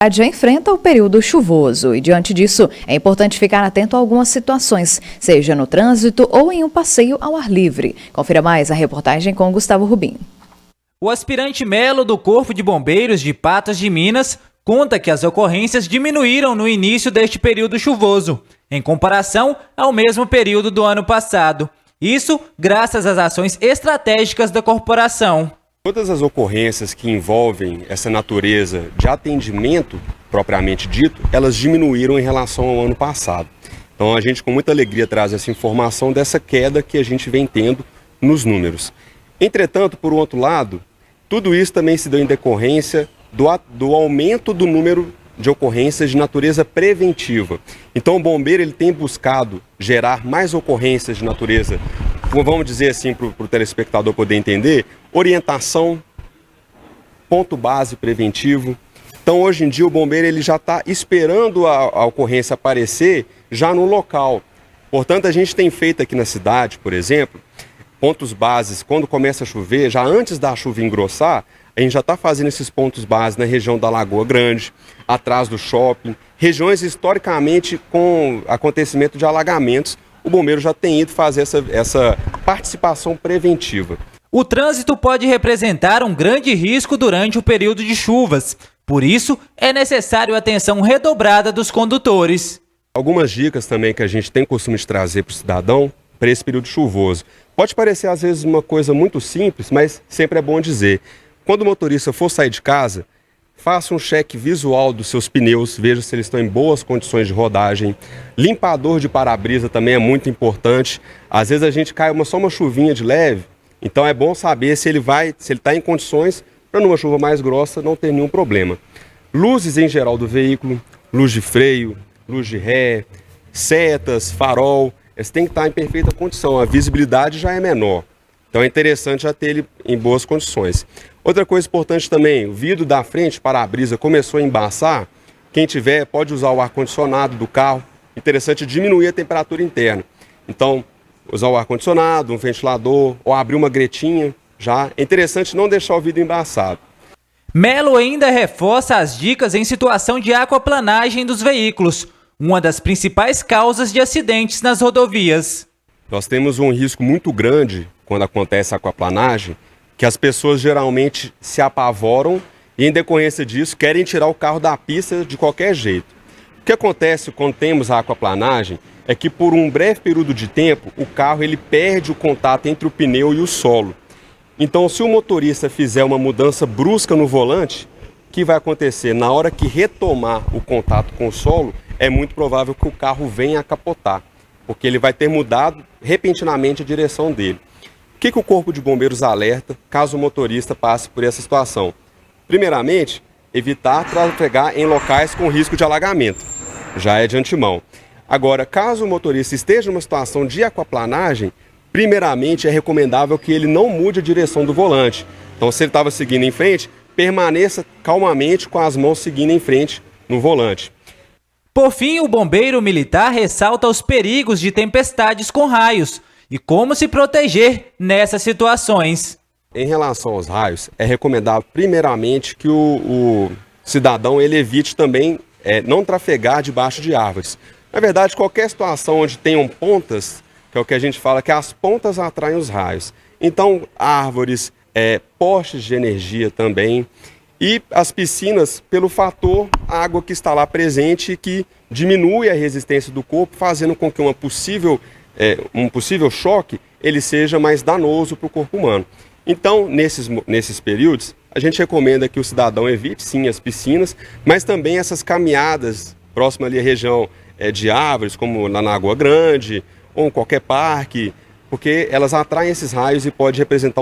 Já enfrenta o período chuvoso e, diante disso, é importante ficar atento a algumas situações, seja no trânsito ou em um passeio ao ar livre. Confira mais a reportagem com Gustavo Rubim. O aspirante Melo do Corpo de Bombeiros de Patos de Minas conta que as ocorrências diminuíram no início deste período chuvoso, em comparação ao mesmo período do ano passado. Isso graças às ações estratégicas da corporação. Todas as ocorrências que envolvem essa natureza de atendimento, propriamente dito, elas diminuíram em relação ao ano passado. Então a gente com muita alegria traz essa informação dessa queda que a gente vem tendo nos números. Entretanto, por outro lado, tudo isso também se deu em decorrência do aumento do número de ocorrências de natureza preventiva. Então o bombeiro ele tem buscado gerar mais ocorrências de natureza, vamos dizer assim para o telespectador poder entender, orientação, ponto base preventivo. Então hoje em dia o bombeiro ele já está esperando a ocorrência aparecer já no local. Portanto a gente tem feito aqui na cidade, por exemplo, pontos bases quando começa a chover, já antes da chuva engrossar, a gente já está fazendo esses pontos base na região da Lagoa Grande, atrás do shopping, regiões historicamente com acontecimento de alagamentos, o bombeiro já tem ido fazer essa participação preventiva. O trânsito pode representar um grande risco durante o período de chuvas, por isso é necessário atenção redobrada dos condutores. Algumas dicas também que a gente tem costume de trazer para o cidadão para esse período chuvoso. Pode parecer às vezes uma coisa muito simples, mas sempre é bom dizer. Quando o motorista for sair de casa, faça um cheque visual dos seus pneus, veja se eles estão em boas condições de rodagem. Limpador de para-brisa também é muito importante. Às vezes a gente cai só uma chuvinha de leve, então é bom saber se ele está em condições para numa chuva mais grossa não ter nenhum problema. Luzes em geral do veículo, luz de freio, luz de ré, setas, farol, eles têm que estar em perfeita condição, a visibilidade já é menor. Então é interessante já ter ele em boas condições. Outra coisa importante também, o vidro da frente, para-brisa, começou a embaçar. Quem tiver pode usar o ar-condicionado do carro. Interessante diminuir a temperatura interna. Então, usar o ar-condicionado, um ventilador ou abrir uma gretinha já. É interessante não deixar o vidro embaçado. Melo ainda reforça as dicas em situação de aquaplanagem dos veículos, uma das principais causas de acidentes nas rodovias. Nós temos um risco muito grande quando acontece a aquaplanagem, que as pessoas geralmente se apavoram e, em decorrência disso, querem tirar o carro da pista de qualquer jeito. O que acontece quando temos a aquaplanagem é que, por um breve período de tempo, o carro ele perde o contato entre o pneu e o solo. Então, se o motorista fizer uma mudança brusca no volante, o que vai acontecer? Na hora que retomar o contato com o solo, é muito provável que o carro venha a capotar, porque ele vai ter mudado repentinamente a direção dele. O que o Corpo de Bombeiros alerta caso o motorista passe por essa situação? Primeiramente, evitar trafegar em locais com risco de alagamento, já é de antemão. Agora, caso o motorista esteja numa situação de aquaplanagem, primeiramente é recomendável que ele não mude a direção do volante. Então, se ele estava seguindo em frente, permaneça calmamente com as mãos seguindo em frente no volante. Por fim, o bombeiro militar ressalta os perigos de tempestades com raios e como se proteger nessas situações. Em relação aos raios, é recomendável primeiramente que o cidadão ele evite também não trafegar debaixo de árvores. Na verdade, qualquer situação onde tenham pontas, que é o que a gente fala, que as pontas atraem os raios. Então, árvores, postes de energia também. E as piscinas, pelo fator água que está lá presente, que diminui a resistência do corpo, fazendo com que um possível choque ele seja mais danoso para o corpo humano. Então, nesses períodos, a gente recomenda que o cidadão evite, sim, as piscinas, mas também essas caminhadas próximas ali à região de árvores, como na Lagoa Grande, ou em qualquer parque, porque elas atraem esses raios e pode representar